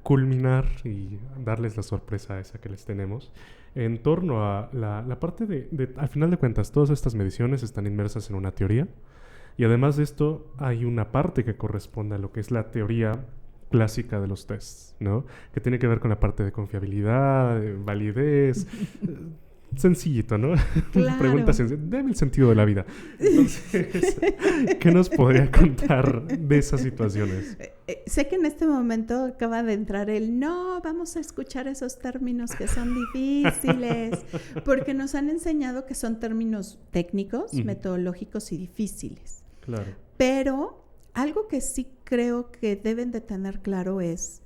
culminar y darles la sorpresa esa que les tenemos en torno a la parte de, al final de cuentas, todas estas mediciones están inmersas en una teoría, y además de esto hay una parte que corresponde a lo que es la teoría clásica de los tests, ¿no? Que tiene que ver con la parte de confiabilidad, de validez. Sencillito, ¿no? Claro. Pregunta sencilla. Deme el sentido de la vida. Entonces, ¿qué nos podría contar de esas situaciones? Sé que en este momento acaba de entrar vamos a escuchar esos términos que son difíciles, porque nos han enseñado que son términos técnicos, metodológicos y difíciles. Claro. Pero algo que sí creo que deben de tener claro es,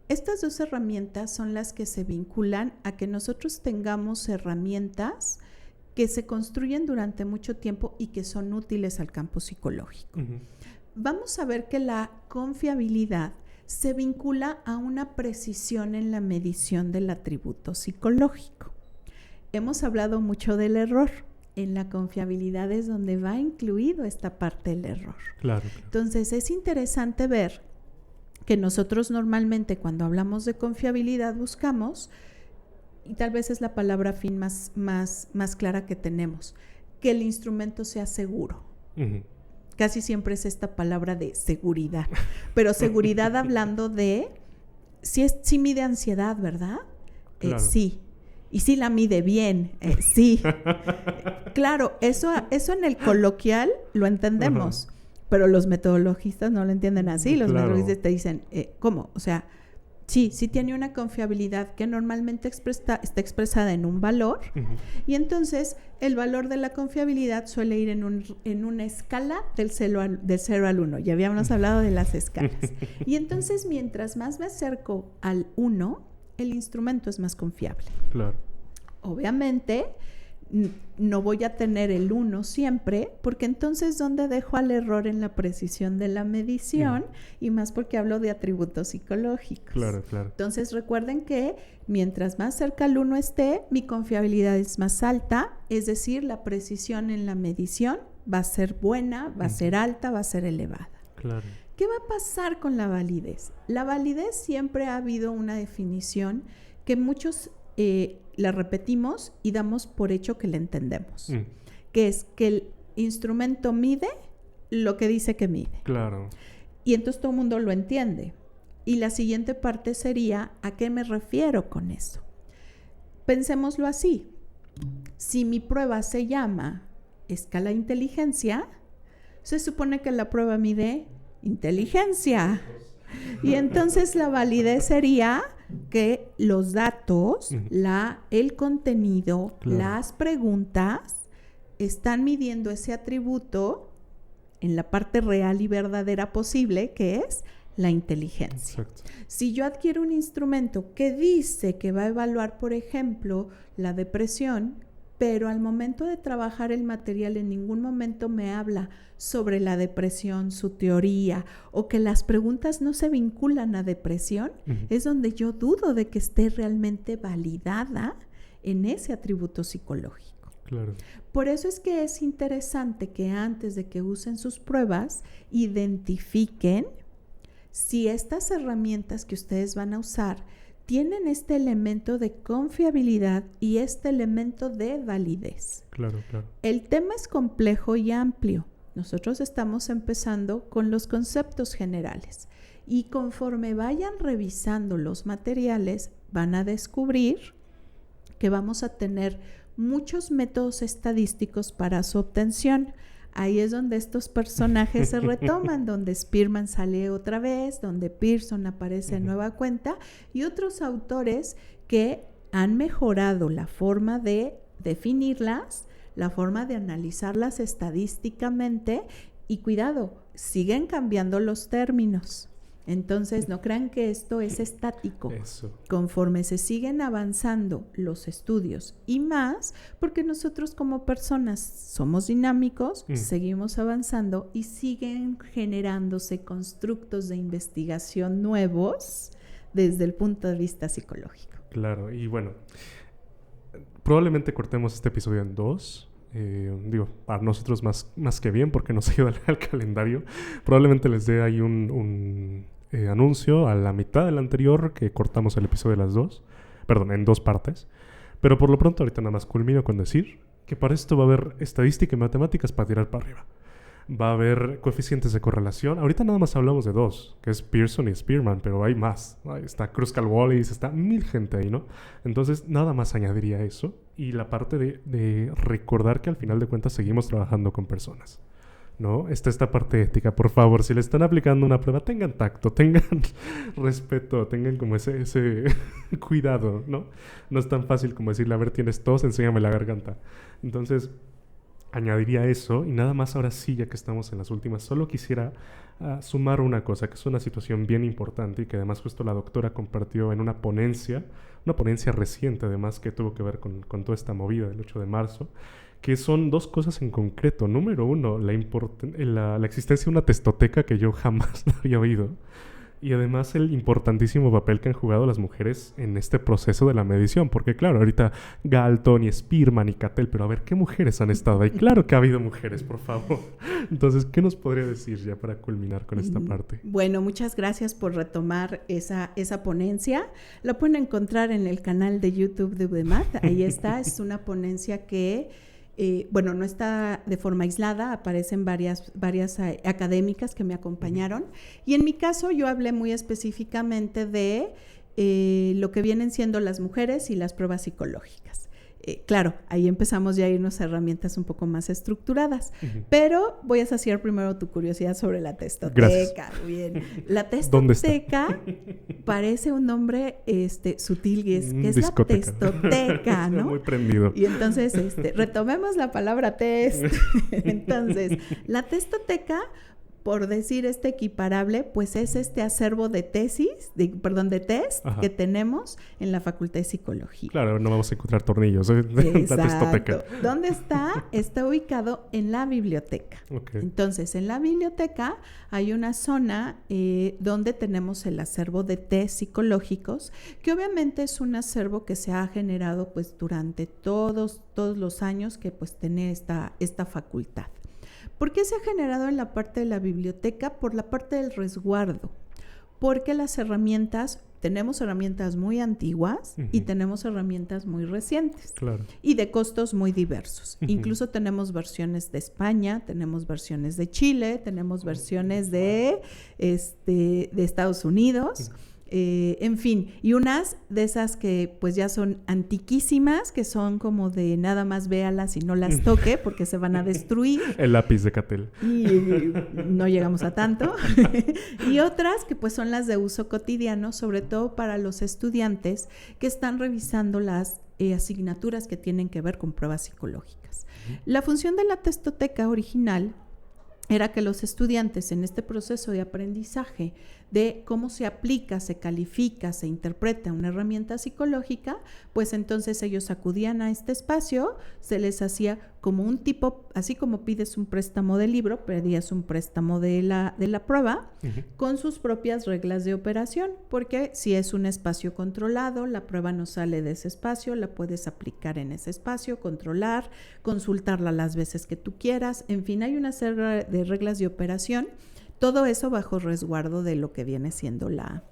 estas dos herramientas son las que se vinculan a que nosotros tengamos herramientas que se construyen durante mucho tiempo y que son útiles al campo psicológico. Vamos a ver que la confiabilidad se vincula a una precisión en la medición del atributo psicológico. Hemos hablado mucho del error. En la confiabilidad es donde va incluido esta parte del error. Claro. Entonces es interesante ver que nosotros normalmente cuando hablamos de confiabilidad buscamos, y tal vez es la palabra fin más clara que tenemos, que el instrumento sea seguro. Casi siempre es esta palabra de seguridad, pero seguridad hablando de, sí mide ansiedad, ¿verdad? Claro. Sí. Y sí la mide bien, sí. Claro, eso en el coloquial lo entendemos, pero los metodologistas no lo entienden así. Los metodologistas te dicen, ¿cómo? O sea, sí tiene una confiabilidad que normalmente está expresada en un valor, y entonces el valor de la confiabilidad suele ir en una escala del 0 al 1. Ya habíamos hablado de las escalas. Y entonces, mientras más me acerco al 1, el instrumento es más confiable. Claro. Obviamente, no voy a tener el 1 siempre, porque entonces, ¿dónde dejo al error en la precisión de la medición? Y más porque hablo de atributos psicológicos. Claro. Entonces, recuerden que mientras más cerca al 1 esté, mi confiabilidad es más alta, es decir, la precisión en la medición va a ser buena, va a ser alta, va a ser elevada. Claro. ¿Qué va a pasar con la validez? La validez siempre ha habido una definición que muchos la repetimos y damos por hecho que la entendemos, que es que el instrumento mide lo que dice que mide. Claro. Y entonces todo el mundo lo entiende. Y la siguiente parte sería, ¿a qué me refiero con eso? Pensémoslo así. Si mi prueba se llama escala de inteligencia, se supone que la prueba mide inteligencia. Y entonces la validez sería que los datos, el contenido, las preguntas están midiendo ese atributo en la parte real y verdadera posible, que es la inteligencia. Exacto. Si yo adquiero un instrumento que dice que va a evaluar, por ejemplo, la depresión, pero al momento de trabajar el material en ningún momento me habla sobre la depresión, su teoría, o que las preguntas no se vinculan a depresión, es donde yo dudo de que esté realmente validada en ese atributo psicológico. Claro. Por eso es que es interesante que antes de que usen sus pruebas, identifiquen si estas herramientas que ustedes van a usar tienen este elemento de confiabilidad y este elemento de validez. Claro. El tema es complejo y amplio. Nosotros estamos empezando con los conceptos generales y conforme vayan revisando los materiales van a descubrir que vamos a tener muchos métodos estadísticos para su obtención. ahí es donde estos personajes se retoman, donde Spearman sale otra vez, donde Pearson aparece en nueva cuenta, y otros autores que han mejorado la forma de definirlas, la forma de analizarlas estadísticamente, y cuidado, siguen cambiando los términos. Entonces, no crean que esto es estático. Eso. Conforme se siguen avanzando los estudios y más, porque nosotros como personas somos dinámicos, seguimos avanzando y siguen generándose constructos de investigación nuevos desde el punto de vista psicológico. Claro, y bueno, probablemente cortemos este episodio en 2. Digo, para nosotros más que bien, porque nos ayuda al calendario. Probablemente les dé ahí un anuncio a la mitad del anterior, que cortamos el episodio de las 2, perdón, en 2 partes. Pero por lo pronto ahorita nada más culmino con decir que para esto va a haber estadística y matemáticas para tirar para arriba. Va a haber coeficientes de correlación. Ahorita nada más hablamos de 2, que es Pearson y Spearman, pero hay más. Ahí está Kruskal-Wallis, está mil gente ahí, ¿no? Entonces nada más añadiría eso. Y la parte de recordar que al final de cuentas seguimos trabajando con personas, ¿no? Está esta parte ética. Por favor, si le están aplicando una prueba, tengan tacto, tengan respeto, tengan como ese cuidado, ¿no? No es tan fácil como decirle, a ver, tienes tos, enséñame la garganta. Entonces, añadiría eso. Y nada más ahora sí, ya que estamos en las últimas, solo quisiera sumar una cosa, que es una situación bien importante y que además justo la doctora compartió en una ponencia reciente además, que tuvo que ver con toda esta movida del 8 de marzo, que son 2 cosas en concreto. Número 1, la existencia de una testoteca que yo jamás había oído. Y además el importantísimo papel que han jugado las mujeres en este proceso de la medición. Porque claro, ahorita Galton y Spearman y Cattell, pero a ver, ¿qué mujeres han estado ahí? Claro que ha habido mujeres, por favor. Entonces, ¿qué nos podría decir ya para culminar con esta parte? Bueno, muchas gracias por retomar esa ponencia. La pueden encontrar en el canal de YouTube de UDEMAT. Ahí está, es una ponencia que... bueno, no está de forma aislada, aparecen varias académicas que me acompañaron, y en mi caso yo hablé muy específicamente de lo que vienen siendo las mujeres y las pruebas psicológicas. Claro, ahí empezamos ya a irnos a herramientas un poco más estructuradas, pero voy a saciar primero tu curiosidad sobre la testoteca. Gracias. Bien. La testoteca parece un nombre sutil, que es la testoteca, ¿no? Muy prendido. Y entonces, retomemos la palabra test. Entonces, la testoteca, por decir equiparable, pues es este acervo de test Ajá. que tenemos en la Facultad de Psicología. Claro, no vamos a encontrar tornillos en la testoteca. ¿Dónde está? Está ubicado en la biblioteca. Okay. Entonces, en la biblioteca hay una zona donde tenemos el acervo de test psicológicos, que obviamente es un acervo que se ha generado pues durante todos los años que pues tiene esta facultad. ¿Por qué se ha generado en la parte de la biblioteca? Por la parte del resguardo, porque tenemos herramientas muy antiguas y tenemos herramientas muy recientes, claro, y de costos muy diversos. Incluso tenemos versiones de España, tenemos versiones de Chile, tenemos versiones de Estados Unidos. En fin, y unas de esas que pues ya son antiquísimas, que son como de nada más véalas y no las toque porque se van a destruir. El lápiz de Cattell. Y no llegamos a tanto. Y otras que pues son las de uso cotidiano, sobre todo para los estudiantes que están revisando las asignaturas que tienen que ver con pruebas psicológicas. La función de la testoteca original era que los estudiantes en este proceso de aprendizaje de cómo se aplica, se califica, se interpreta una herramienta psicológica, pues entonces ellos acudían a este espacio, se les hacía como un tipo, así como pides un préstamo de libro, pedías un préstamo de la prueba, con sus propias reglas de operación, porque si es un espacio controlado, la prueba no sale de ese espacio, la puedes aplicar en ese espacio, controlar, consultarla las veces que tú quieras, en fin, hay una serie de reglas de operación. Todo eso bajo resguardo de lo que viene siendo la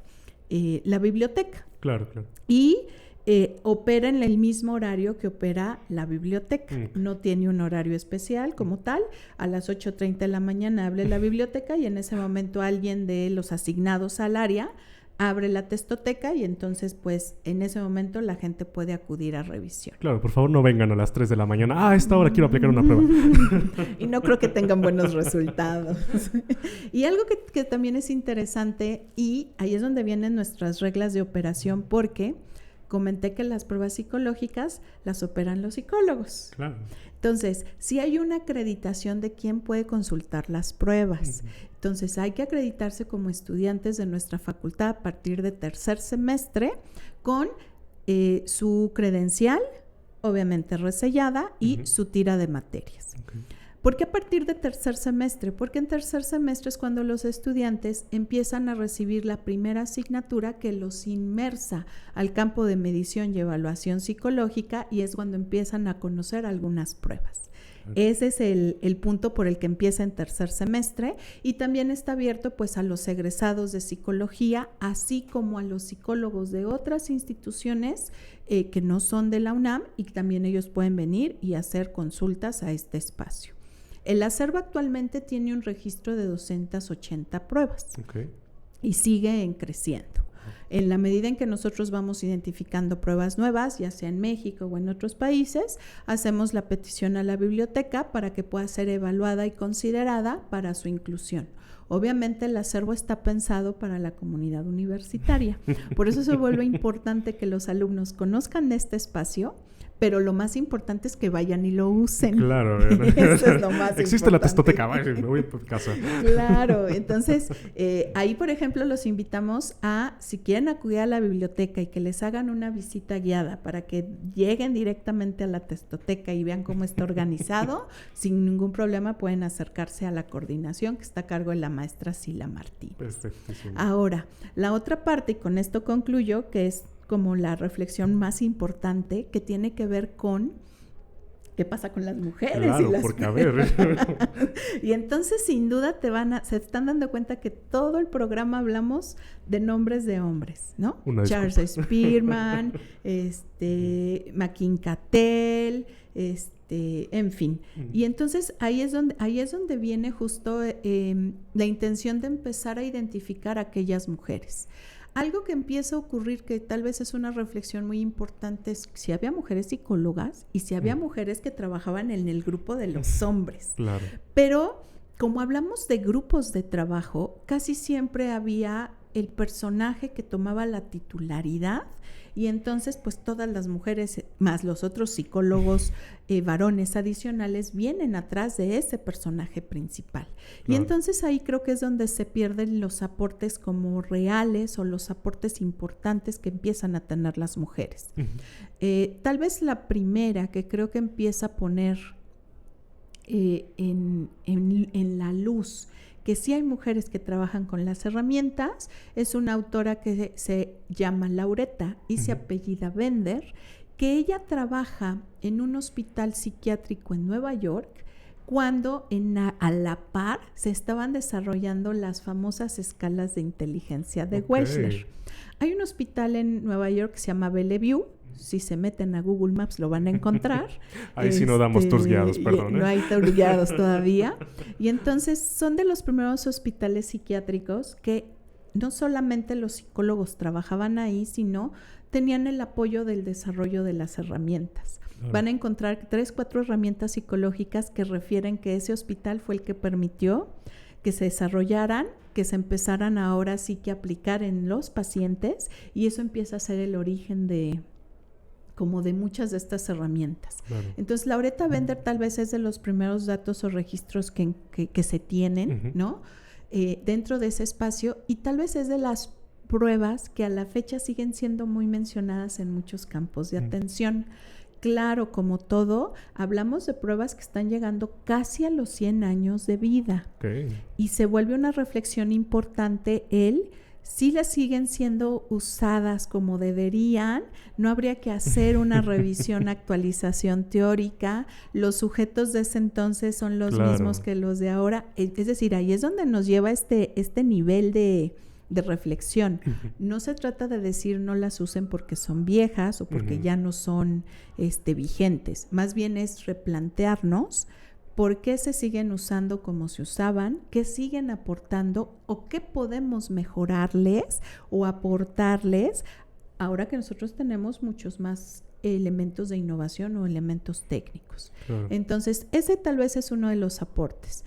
biblioteca. Claro, claro. Y opera en el mismo horario que opera la biblioteca. No tiene un horario especial como tal. A las 8:30 de la mañana abre la biblioteca y en ese momento alguien de los asignados al área abre la testoteca y entonces pues en ese momento la gente puede acudir a revisión. Claro, por favor no vengan a las 3 de la mañana. A esta hora quiero aplicar una prueba. Y no creo que tengan buenos resultados. Y algo que también es interesante, y ahí es donde vienen nuestras reglas de operación, porque comenté que las pruebas psicológicas las operan los psicólogos. Claro. Entonces, sí hay una acreditación de quién puede consultar las pruebas. Entonces, hay que acreditarse como estudiantes de nuestra facultad a partir de tercer semestre con su credencial, obviamente resellada, y su tira de materias. Okay. ¿Por qué a partir de tercer semestre? Porque en tercer semestre es cuando los estudiantes empiezan a recibir la primera asignatura que los inmersa al campo de medición y evaluación psicológica, y es cuando empiezan a conocer algunas pruebas. Ese es el punto por el que empieza en tercer semestre, y también está abierto pues a los egresados de psicología, así como a los psicólogos de otras instituciones que no son de la UNAM, y también ellos pueden venir y hacer consultas a este espacio. El acervo actualmente tiene un registro de 280 pruebas. Okay. Y sigue creciendo. En la medida en que nosotros vamos identificando pruebas nuevas, ya sea en México o en otros países, hacemos la petición a la biblioteca para que pueda ser evaluada y considerada para su inclusión. Obviamente el acervo está pensado para la comunidad universitaria. Por eso se vuelve importante que los alumnos conozcan este espacio, pero lo más importante es que vayan y lo usen. Claro. Eso es lo más Existe importante. la testoteca, me voy a casa. Claro, entonces ahí por ejemplo los invitamos a, si quieren acudir a la biblioteca y que les hagan una visita guiada para que lleguen directamente a la testoteca y vean cómo está organizado, sin ningún problema pueden acercarse a la coordinación que está a cargo de la maestra Sila Martínez. Perfectísimo. Ahora, la otra parte, y con esto concluyo, que es como la reflexión más importante, que tiene que ver con qué pasa con las mujeres. Claro, y las porque a ver. Y entonces sin duda se están dando cuenta que todo el programa hablamos de nombres de hombres, ¿no? Charles Spearman, Makin Cattell, en fin. Y entonces ahí es donde viene justo la intención de empezar a identificar a aquellas mujeres. Algo que empieza a ocurrir, que tal vez es una reflexión muy importante, es si había mujeres psicólogas y si había mujeres que trabajaban en el grupo de los hombres. Claro. Pero como hablamos de grupos de trabajo, casi siempre había el personaje que tomaba la titularidad, y entonces pues todas las mujeres más los otros psicólogos varones adicionales vienen atrás de ese personaje principal. Claro. Y entonces ahí creo que es donde se pierden los aportes como reales o los aportes importantes que empiezan a tener las mujeres. Tal vez la primera que creo que empieza a poner en la luz que sí hay mujeres que trabajan con las herramientas, es una autora que se llama Lauretta y se apellida Bender, que ella trabaja en un hospital psiquiátrico en Nueva York cuando a la par se estaban desarrollando las famosas escalas de inteligencia de Wechsler. Hay un hospital en Nueva York que se llama Bellevue. Si se meten a Google Maps lo van a encontrar. Ahí sí no damos tours guiados, perdón. No hay tours guiados todavía. Y entonces son de los primeros hospitales psiquiátricos que no solamente los psicólogos trabajaban ahí, sino tenían el apoyo del desarrollo de las herramientas. Claro. Van a encontrar 3, 4 herramientas psicológicas que refieren que ese hospital fue el que permitió que se desarrollaran, que se empezaran ahora sí que aplicar en los pacientes, y eso empieza a ser el origen de muchas de estas herramientas. Claro. Entonces, Lauretta Bender tal vez es de los primeros datos o registros que se tienen, ¿no? Dentro de ese espacio, y tal vez es de las pruebas que a la fecha siguen siendo muy mencionadas en muchos campos de atención. Claro, como todo, hablamos de pruebas que están llegando casi a los 100 años de vida. Y se vuelve una reflexión importante si las siguen siendo usadas como deberían, no habría que hacer una revisión, actualización teórica. Los sujetos de ese entonces son los mismos que los de ahora. Es decir, ahí es donde nos lleva este nivel de reflexión. No se trata de decir no las usen porque son viejas o porque ya no son vigentes. Más bien es replantearnos por qué se siguen usando como se usaban, qué siguen aportando o qué podemos mejorarles o aportarles ahora que nosotros tenemos muchos más elementos de innovación o elementos técnicos. Claro. Entonces, ese tal vez es uno de los aportes.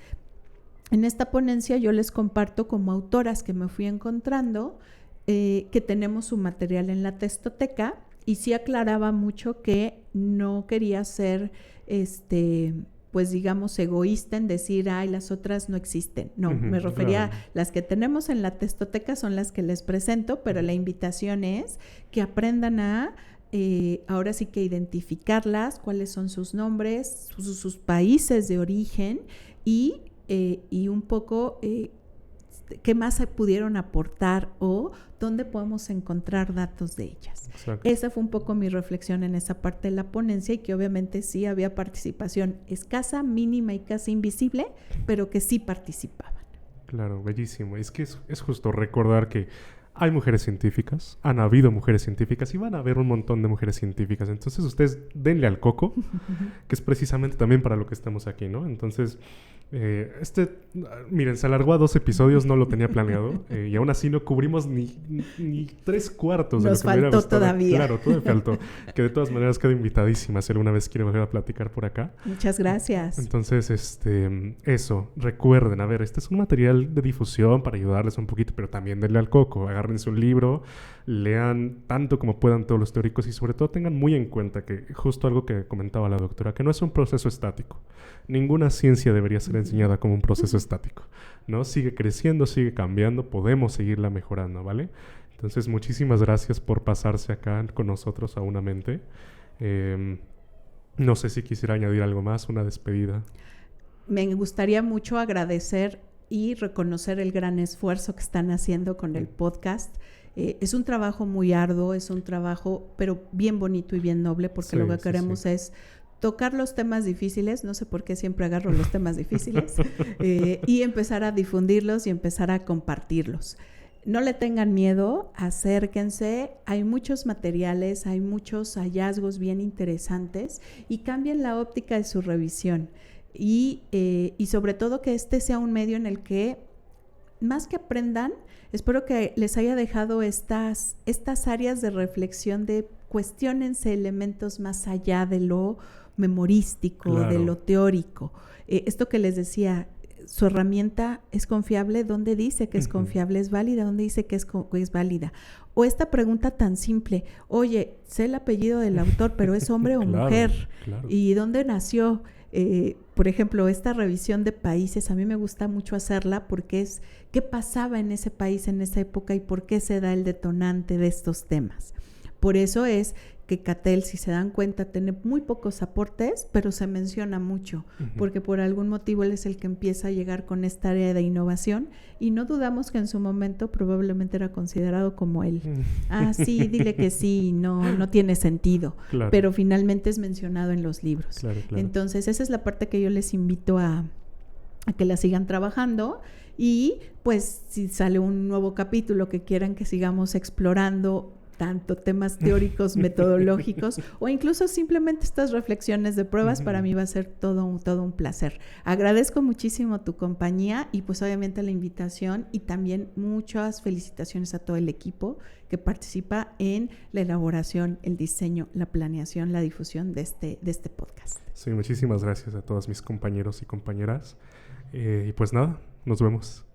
En esta ponencia yo les comparto como autoras que me fui encontrando que tenemos su material en la Textoteca y sí aclaraba mucho que no quería ser, pues digamos, egoísta en decir, ay, las otras no existen. No, me refería a las que tenemos en la Textoteca son las que les presento, pero la invitación es que aprendan a ahora sí que identificarlas, cuáles son sus nombres, sus países de origen y un poco qué más se pudieron aportar o dónde podemos encontrar datos de ellas. Exacto. Esa fue un poco mi reflexión en esa parte de la ponencia y que obviamente sí había participación escasa, mínima y casi invisible, pero que sí participaban. Claro, bellísimo. Es que es justo recordar que hay mujeres científicas, han habido mujeres científicas y van a haber un montón de mujeres científicas. Entonces ustedes denle al coco, que es precisamente también para lo que estamos aquí, ¿no? Entonces, miren, se alargó a 2 episodios, no lo tenía planeado y aún así no cubrimos ni 3/4 de Nos lo que me hubiera gustado. Nos faltó todavía. Claro, todo me faltó. Que de todas maneras quedo invitadísima si alguna vez quiere volver a platicar por acá. Muchas gracias. Entonces, eso, recuerden, a ver, este es un material de difusión para ayudarles un poquito, pero también denle al coco, agárrense un libro, lean tanto como puedan todos los teóricos y sobre todo tengan muy en cuenta que justo algo que comentaba la doctora, que no es un proceso estático. Ninguna ciencia debería ser enseñada como un proceso estático, ¿no? Sigue creciendo, sigue cambiando, podemos seguirla mejorando, ¿vale? Entonces, muchísimas gracias por pasarse acá con nosotros a Una Mente. No sé si quisiera añadir algo más, una despedida. Me gustaría mucho agradecer y reconocer el gran esfuerzo que están haciendo con el podcast. Es un trabajo muy arduo, es un trabajo, pero bien bonito y bien noble, porque lo que queremos es tocar los temas difíciles, no sé por qué siempre agarro los temas difíciles, y empezar a difundirlos y empezar a compartirlos. No le tengan miedo, acérquense, hay muchos materiales, hay muchos hallazgos bien interesantes y cambien la óptica de su revisión. Y sobre todo que este sea un medio en el que, más que aprendan, espero que les haya dejado estas áreas de reflexión de cuestiónense elementos más allá de lo memorístico, claro, de lo teórico. Esto que les decía, su herramienta es confiable, ¿dónde dice que es confiable? ¿Es válida? ¿Dónde dice que es válida? O esta pregunta tan simple, oye, sé el apellido del autor, pero ¿es hombre o claro, mujer? Claro. ¿Y dónde nació? Por ejemplo, esta revisión de países, a mí me gusta mucho hacerla porque es qué pasaba en ese país en esa época y por qué se da el detonante de estos temas. Por eso es que CATEL, si se dan cuenta, tiene muy pocos aportes, pero se menciona mucho, porque por algún motivo él es el que empieza a llegar con esta área de innovación y no dudamos que en su momento probablemente era considerado como él. Sí, dile que sí, no tiene sentido, claro, pero finalmente es mencionado en los libros. Claro. Entonces, esa es la parte que yo les invito a que la sigan trabajando y pues si sale un nuevo capítulo que quieran que sigamos explorando tanto temas teóricos, metodológicos o incluso simplemente estas reflexiones de pruebas, para mí va a ser todo un placer. Agradezco muchísimo tu compañía y pues obviamente la invitación y también muchas felicitaciones a todo el equipo que participa en la elaboración, el diseño, la planeación, la difusión de este podcast. Sí, muchísimas gracias a todos mis compañeros y compañeras y pues nada, nos vemos.